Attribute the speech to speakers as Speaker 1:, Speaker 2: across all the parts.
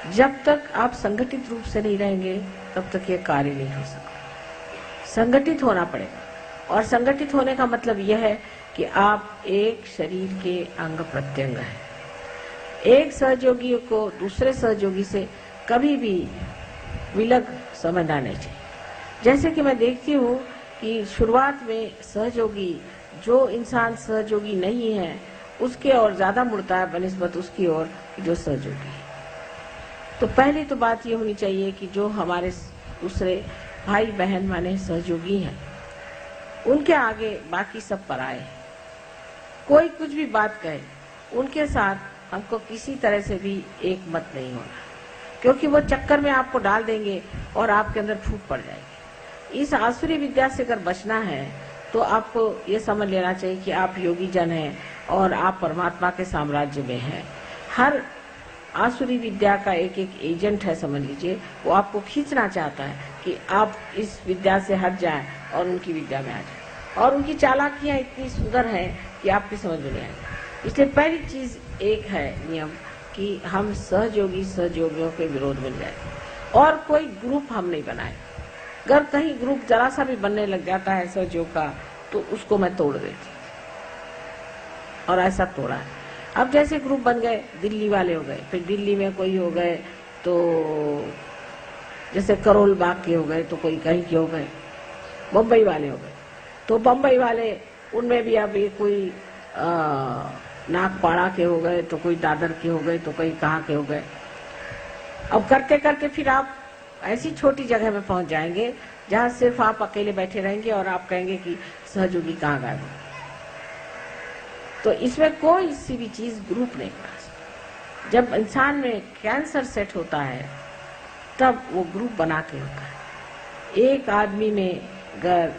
Speaker 1: जब तक आप संगठित रूप से नहीं रहेंगे तब तक ये कार्य नहीं हो सकता। संगठित होना पड़ेगा, और संगठित होने का मतलब यह है कि आप एक शरीर के अंग प्रत्यंग हैं। एक सहयोगी को दूसरे सहयोगी से कभी भी विलग समझना नहीं चाहिए। जैसे कि मैं देखती हूँ कि शुरुआत में सहयोगी, जो इंसान सहयोगी नहीं है उसके ओर ज्यादा मुड़ता है बनिस्बत उसकी ओर जो सहयोगी है। तो पहली तो बात ये होनी चाहिए कि जो हमारे दूसरे भाई बहन माने सहयोगी हैं, उनके आगे बाकी सब पराए हैं। कोई कुछ भी बात कहे, उनके साथ हमको किसी तरह से भी एक मत नहीं होना, क्योंकि वो चक्कर में आपको डाल देंगे और आपके अंदर फूट पड़ जाएगी। इस आसुरी विद्या से अगर बचना है तो आपको ये समझ लेना चाहिए कि आप योगी जन हैं और आप परमात्मा के साम्राज्य में हैं। हर आसुरी विद्या का एक एक एजेंट है, समझ लीजिए, वो आपको खींचना चाहता है कि आप इस विद्या से हट जाएं और उनकी विद्या में आ जाएं। और उनकी चालाकियां इतनी सुंदर हैं कि आपकी समझ में नहीं आएगी। इसलिए पहली चीज एक है नियम कि हम सहयोगियों के विरोध में जाए और कोई ग्रुप हम नहीं बनाए। अगर कहीं ग्रुप जरा सा भी बनने लग जाता है सहयोग का तो उसको मैं तोड़ देती, और ऐसा तोड़ा है। अब जैसे ग्रुप बन गए, दिल्ली वाले हो गए, फिर दिल्ली में कोई हो गए, तो जैसे करोल बाग के हो गए, तो कोई कहीं के हो गए, बम्बई वाले हो गए, तो बम्बई वाले उनमें भी अब ये कोई नागपाड़ा के हो गए, तो कोई दादर के हो गए, तो कोई कहाँ के हो गए। अब करते करते फिर आप ऐसी छोटी जगह में पहुंच जाएंगे जहां सिर्फ आप अकेले बैठे रहेंगे और आप कहेंगे कि सहयोगी कहाँ गायब हो। तो इसमें कोई सी भी चीज ग्रुप नहीं बना सकती। जब इंसान में कैंसर सेट होता है तब वो ग्रुप बना के होता है। एक आदमी में अगर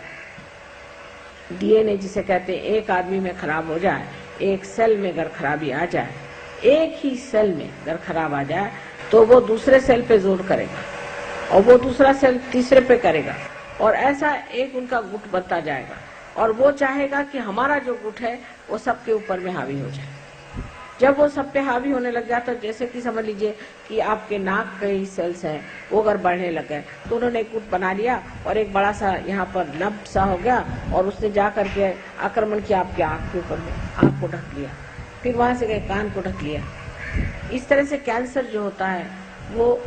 Speaker 1: डीएनए जिसे कहते हैं, एक आदमी में खराब हो जाए, एक सेल में अगर खराबी आ जाए, एक ही सेल में अगर खराब आ जाए तो वो दूसरे सेल पे जोर करेगा और वो दूसरा सेल तीसरे पे करेगा, और ऐसा एक उनका गुट बनता जाएगा। और वो चाहेगा कि हमारा जो गुट है वो सबके ऊपर में हावी हो जाए। जब वो सब पे हावी होने लग जाता है, जैसे कि समझ लीजिए कि आपके नाक के ही सेल्स हैं वो अगर बढ़ने लग गए, तो उन्होंने एक गुट बना लिया और एक बड़ा सा यहाँ पर लब सा हो गया और उसने जा करके आक्रमण किया आपके आँख के ऊपर में, आँख को ढक लिया, फिर वहां से गए कान को ढक लिया। इस तरह से कैंसर जो होता है वो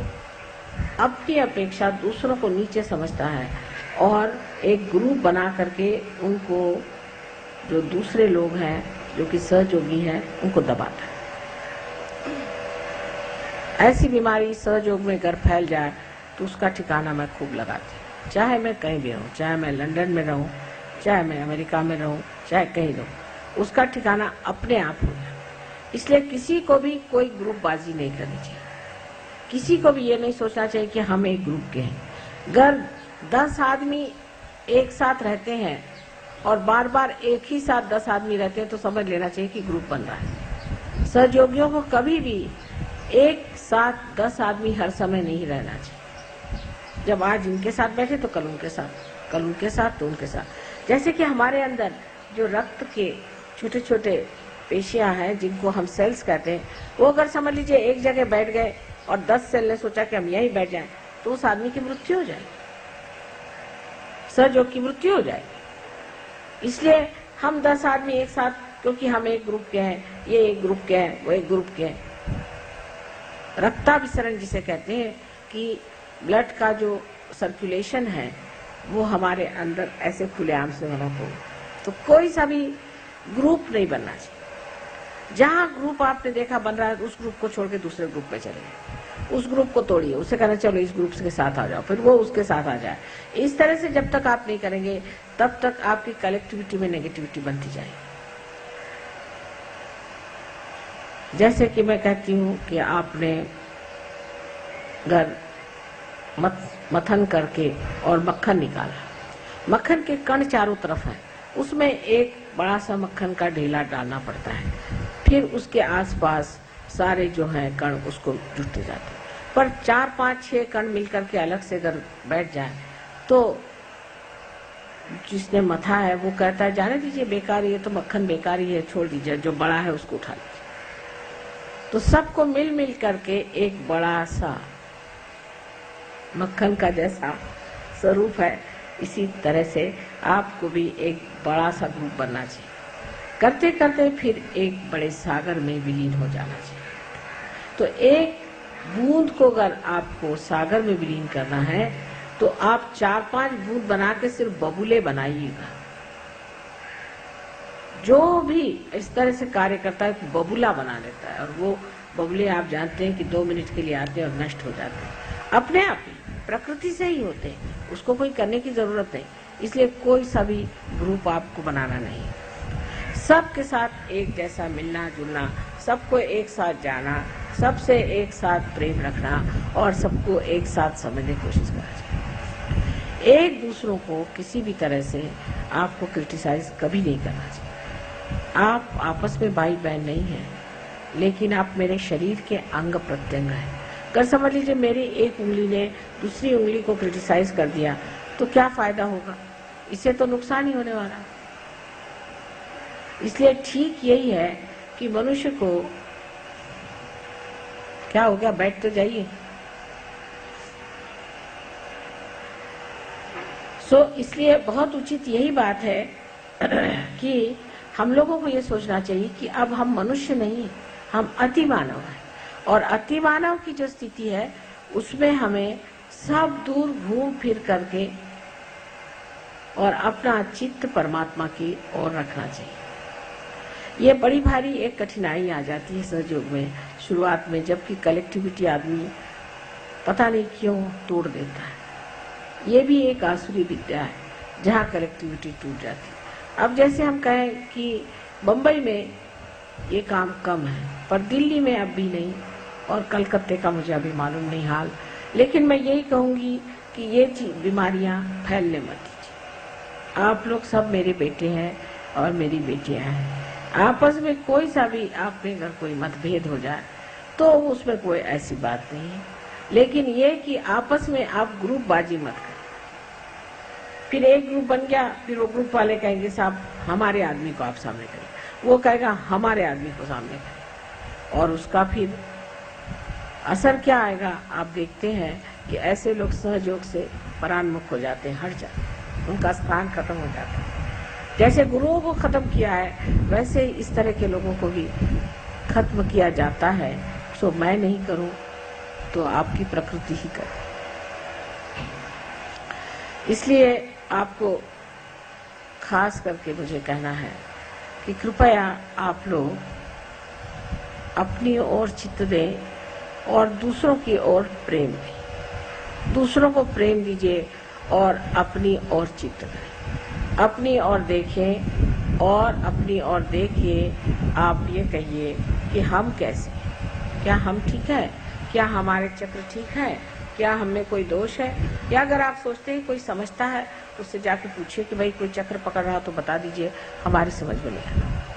Speaker 1: अपनी अपेक्षा दूसरों को नीचे समझता है और एक ग्रुप बना करके उनको, जो दूसरे लोग हैं जो कि सहयोगी हैं, उनको दबाता है। ऐसी बीमारी सहयोग में अगर फैल जाए तो उसका ठिकाना मैं खूब लगाती हूँ। चाहे मैं कहीं भी रहूँ, चाहे मैं लंदन में रहूँ, चाहे मैं अमेरिका में रहूँ, चाहे कहीं रहूँ, उसका ठिकाना अपने आप हो जाए। इसलिए किसी को भी कोई ग्रुपबाजी नहीं करनी चाहिए। किसी को भी ये नहीं सोचना चाहिए कि हम एक ग्रुप के हैं। अगर 10 आदमी एक साथ रहते हैं और बार बार एक ही साथ 10 आदमी रहते हैं तो समझ लेना चाहिए कि ग्रुप बन रहा है। सहयोगियों को कभी भी एक साथ 10 आदमी हर समय नहीं रहना चाहिए। जब आज इनके साथ बैठे तो कल उनके साथ, कल उनके साथ तो उनके साथ। जैसे कि हमारे अंदर जो रक्त के छोटे छोटे पेशियां हैं जिनको हम सेल्स कहते हैं, वो अगर समझ लीजिए एक जगह बैठ गए और 10 सेल ने सोचा कि हम यहीं बैठ जाएं, तो उस आदमी की मृत्यु हो जाएगी, सहयोग की मृत्यु हो जाएगी। इसलिए हम 10 आदमी एक साथ, क्योंकि हम एक ग्रुप के हैं, ये एक ग्रुप के हैं, वो एक ग्रुप के हैं। रक्ताभिसरण जिसे कहते हैं कि ब्लड का जो सर्कुलेशन है वो हमारे अंदर ऐसे खुलेआम से होना हो, तो कोई सा भी ग्रुप नहीं बनना चाहिए। जहां ग्रुप आपने देखा बन रहा है उस ग्रुप को छोड़ के दूसरे ग्रुप में चले गए, उस ग्रुप को तोड़िए, उसे कहना चलो इस ग्रुप के साथ आ जाओ, फिर वो उसके साथ आ जाए। इस तरह से जब तक आप नहीं करेंगे तब तक आपकी कलेक्टिविटी में नेगेटिविटी बनती जाएगी। जैसे कि मैं कहती हूँ कि आपने अगर मथन करके और मक्खन निकाला, मक्खन के कण चारों तरफ है, उसमें एक बड़ा सा मक्खन का ढेला डालना पड़ता है, फिर उसके आसपास सारे जो हैं कण उसको जुटते जाते हैं। पर 4, 5, 6 कण मिलकर के अलग से अगर बैठ जाए तो जिसने मथा है वो कहता है जाने दीजिए, बेकार, ये तो मक्खन बेकार ही है, छोड़ दीजिए, जो बड़ा है उसको उठा लीजिए। तो सबको मिल मिल करके एक बड़ा सा मक्खन का जैसा स्वरूप है, इसी तरह से आपको भी एक बड़ा सा ग्रुप बनना चाहिए। करते करते फिर एक बड़े सागर में विलीन हो जाना चाहिए। तो एक बूंद को अगर आपको सागर में विलीन करना है तो आप 4-5 बूंद बना के सिर्फ बबूले बनाइएगा। जो भी इस तरह से कार्य करता है बबूला बना लेता है, और वो बबूले आप जानते हैं कि 2 मिनट के लिए आते हैं और नष्ट हो जाते हैं, अपने आप ही प्रकृति से ही होते हैं, उसको कोई करने की जरूरत नहीं। इसलिए कोई सा भी ग्रुप आपको बनाना नहीं, सबके साथ एक जैसा मिलना जुलना, सबको एक साथ जाना, सबसे एक साथ प्रेम रखना और सबको एक साथ समझने की कोशिश करना चाहिए। एक दूसरों को किसी भी तरह से आपको क्रिटिसाइज कभी नहीं करना चाहिए। आप आपस में भाई बहन नहीं हैं, लेकिन आप मेरे शरीर के अंग प्रत्यंग हैं। अगर समझ लीजिए मेरी एक उंगली ने दूसरी उंगली को क्रिटिसाइज कर दिया तो क्या फायदा होगा? इससे तो नुकसान ही होने वाला। इसलिए ठीक यही है कि मनुष्य को क्या हो गया, बैठ तो जाइए। इसलिए बहुत उचित यही बात है कि हम लोगों को ये सोचना चाहिए कि अब हम मनुष्य नहीं, हम अति मानव हैं, और अति मानव की जो स्थिति है उसमें हमें सब दूर घूम फिर करके और अपना चित्त परमात्मा की ओर रखना चाहिए। ये बड़ी भारी एक कठिनाई आ जाती है सहयोग में शुरुआत में, जबकि कलेक्टिविटी आदमी पता नहीं क्यों तोड़ देता है। ये भी एक आसुरी विद्या है जहाँ कलेक्टिविटी टूट जाती है। अब जैसे हम कहें कि बम्बई में ये काम कम है, पर दिल्ली में अब भी नहीं, और कलकत्ते का मुझे अभी मालूम नहीं हाल, लेकिन मैं यही कहूँगी कि ये बीमारियाँ फैलने मत दीजिए। आप लोग सब मेरे बेटे हैं और मेरी बेटियाँ हैं। आपस में कोई सा भी आप में अगर कोई मतभेद हो जाए तो उसमें कोई ऐसी बात नहीं है, लेकिन ये कि आपस में आप ग्रुप बाजी मत करें। फिर एक ग्रुप बन गया, फिर वो ग्रुप वाले कहेंगे साहब हमारे आदमी को आप सामने करें, वो कहेगा हमारे आदमी को सामने करें, और उसका फिर असर क्या आएगा आप देखते हैं कि ऐसे लोग सहयोग से परान्मुख हो जाते हैं, हट जाते हैं, उनका स्थान खत्म हो जाता है। जैसे गुरुओं को खत्म किया है वैसे इस तरह के लोगों को भी खत्म किया जाता है। सो मैं नहीं करूं तो आपकी प्रकृति ही करे। इसलिए आपको खास करके मुझे कहना है कि कृपया आप लोग अपनी ओर चित्त दें और दूसरों की ओर प्रेम दें। दूसरों को प्रेम दीजिए और अपनी ओर चित्त दें। अपनी ओर देखें और अपनी ओर देखिए। आप ये कहिए कि हम कैसे हैं, क्या हम ठीक है, क्या हमारे चक्र ठीक है, क्या हमें कोई दोष है, या अगर आप सोचते हैं कोई समझता है उससे जाके पूछिए कि भाई कोई चक्र पकड़ रहा तो बता दीजिए, हमारी समझ में नहीं आता।